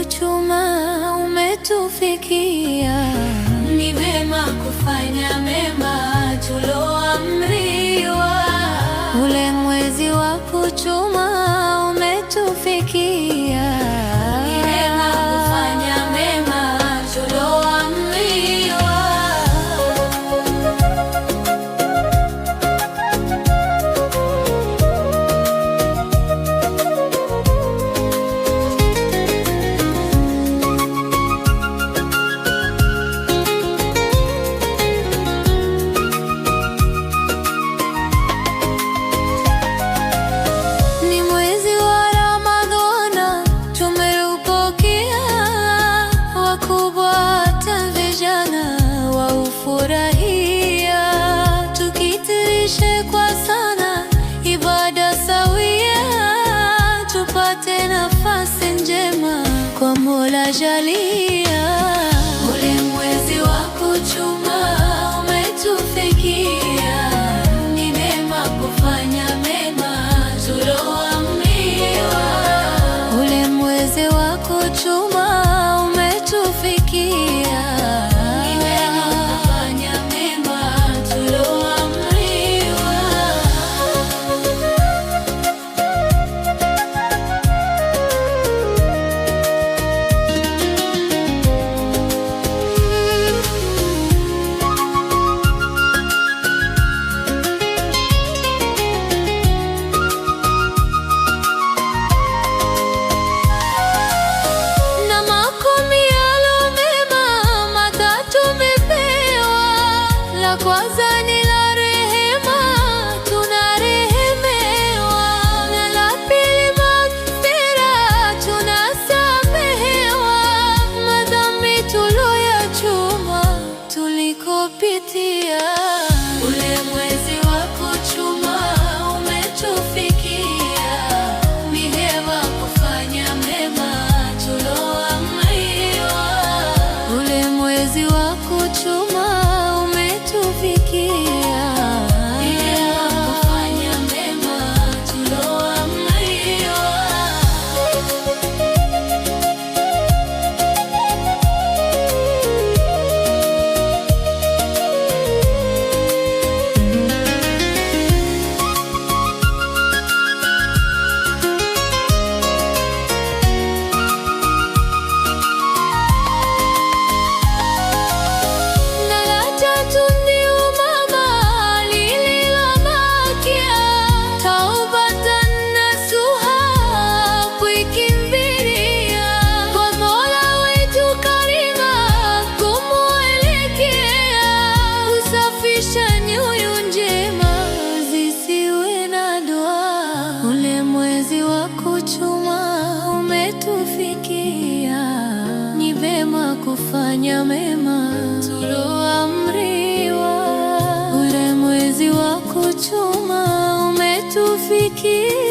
kuchuma umetufikia. Ni vema kufanya mema tuloamriwa. Ule mwezi wa kuchuma umetufikia. Ni vema kufanya mema tuloamriwa. Nafasi njema kwa Mola jalia. Ule mwezi wa kuchuma umetufikia. Ni vema kufanya mema tuloamriwa. Ule mwezi wa kuchuma umetufikia. Ni vema kufanya mema tuloamriwa. Kwanza ni la rehema, tunarehemewa. Na la pili maghfira, tunasamehewa. Madhambi tuloyachuma tulikopitia. Ule mwezi wa kuchuma umetufikia. Ni hema kufanya mema tuloamriwa. Ule mwezi wa kuchuma ni vema kufanya mema tuloamriwa. Ule mwezi wa kuchuma umetufikia.